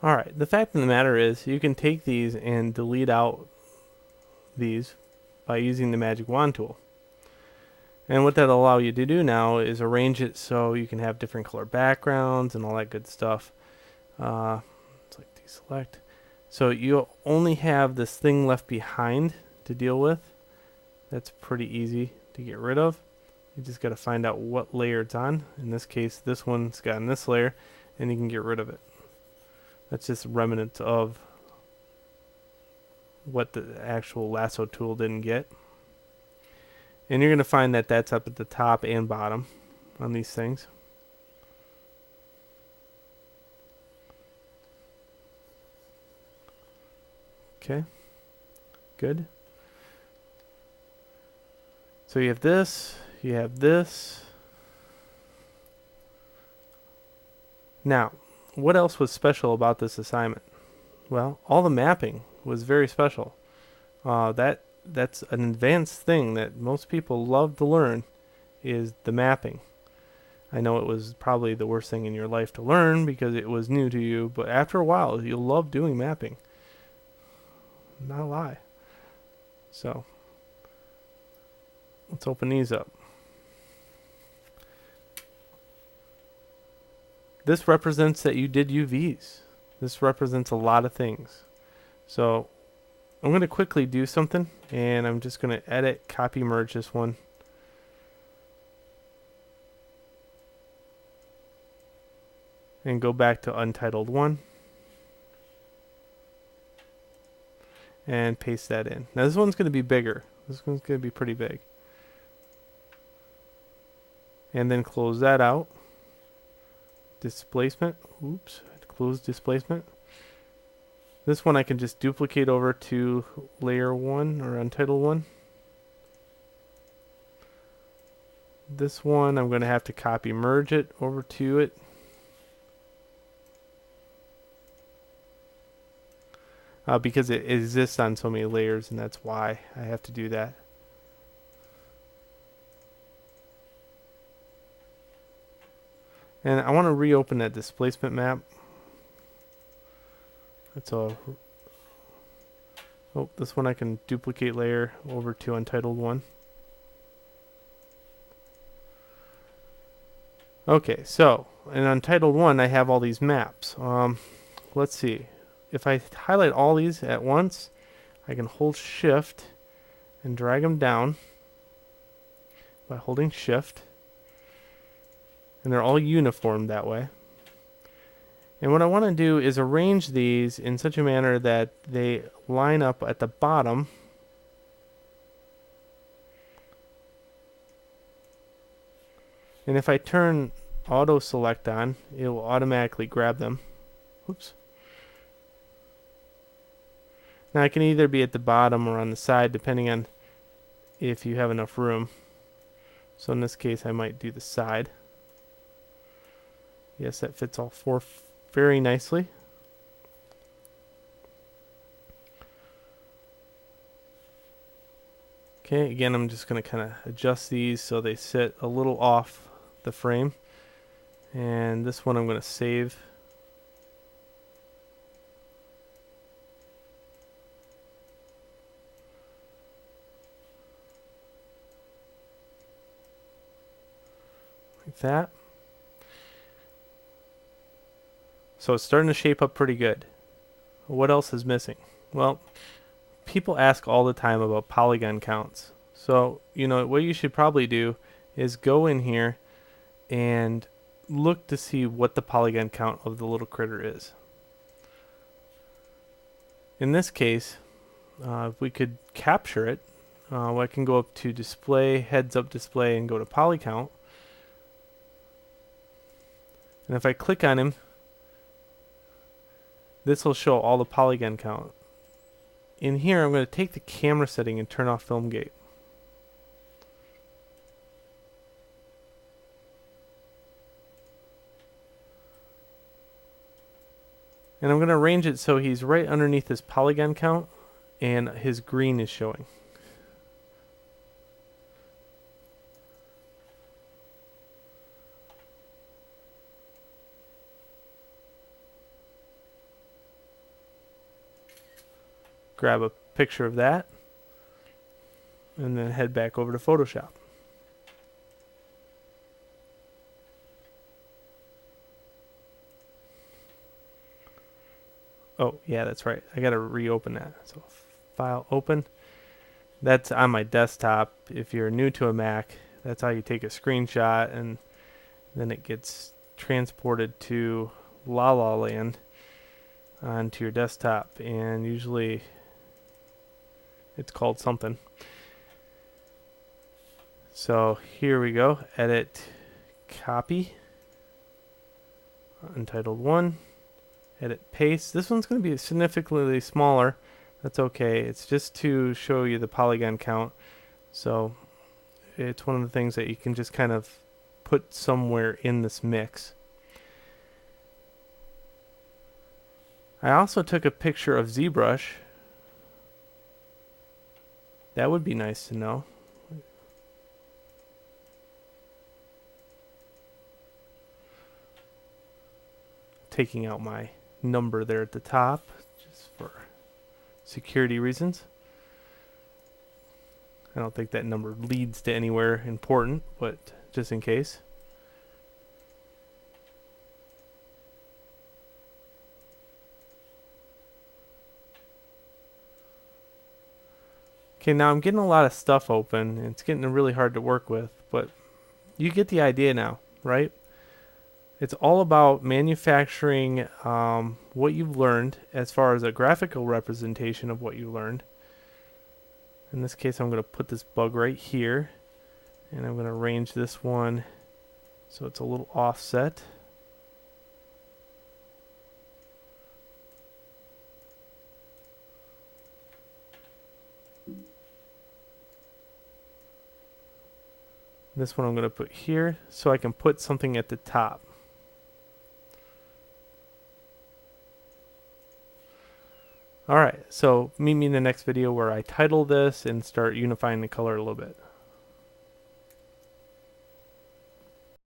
Alright, the fact of the matter is you can take these and delete out these by using the magic wand tool. And what that'll allow you to do now is arrange it so you can have different color backgrounds and all that good stuff. It's like deselect. So you only have this thing left behind to deal with. That's pretty easy to get rid of. You just got to find out what layer it's on. In this case, this one's got on this layer, and you can get rid of it. That's just remnants of what the actual lasso tool didn't get. And you're going to find that that's up at the top and bottom on these things. Okay, good. So you have this, you have this. Now, what else was special about this assignment? Well, all the mapping was very special. That's an advanced thing that most people love to learn, is the mapping. I know it was probably the worst thing in your life to learn because it was new to you, but after a while, you'll love doing mapping. Not a lie. So, let's open these up. This represents that you did UVs. This represents a lot of things. So, I'm going to quickly do something, and I'm just going to edit, copy, merge this one. And go back to Untitled 1. And paste that in. Now this one's going to be bigger. This one's going to be pretty big. And then close that out. Displacement. Oops. Close displacement. This one I can just duplicate over to layer 1 or Untitled 1. This one I'm going to have to copy merge it over to it. Because it exists on so many layers, and that's why I have to do that. And I want to reopen that displacement map. That's all. Oh, this one I can duplicate layer over to Untitled 1. Okay, so in Untitled 1 I have all these maps. Let's see. If I highlight all these at once, I can hold shift and drag them down by holding shift. And they're all uniform that way. And what I want to do is arrange these in such a manner that they line up at the bottom. And if I turn auto select on, it will automatically grab them. Oops. Now it can either be at the bottom or on the side depending on if you have enough room. So in this case I might do the side. Yes, that fits all four very nicely. Okay, again I'm just going to kind of adjust these so they sit a little off the frame. And this one I'm going to save. Like that. So it's starting to shape up pretty good. What else is missing? Well, people ask all the time about polygon counts. So, what you should probably do is go in here and look to see what the polygon count of the little critter is. In this case, if we could capture it, I can go up to display, heads up display, and go to poly count. And if I click on him, this will show all the polygon count. In here, I'm going to take the camera setting and turn off film gate. And I'm going to arrange it so he's right underneath this polygon count and his green is showing. grab a picture of that and then head back over to Photoshop. Oh, yeah, that's right. I got to reopen that. So file open. That's on my desktop. If you're new to a Mac, that's how you take a screenshot and then it gets transported to La La Land onto your desktop, and usually it's called something. So here we go. Edit, copy, untitled 1. Edit, paste. This one's going to be significantly smaller. That's okay. It's just to show you the polygon count. So it's one of the things that you can just kind of put somewhere in this mix. I also took a picture of ZBrush. That would be nice to know. Taking out my number there at the top just for security reasons. I don't think that number leads to anywhere important, but just in case. Okay, now I'm getting a lot of stuff open. It's getting really hard to work with, but you get the idea now, right? It's all about manufacturing what you've learned as far as a graphical representation of what you learned. In this case, I'm going to put this bug right here, and I'm going to arrange this one so it's a little offset. This one I'm going to put here so I can put something at the top. Alright, so meet me in the next video where I title this and start unifying the color a little bit.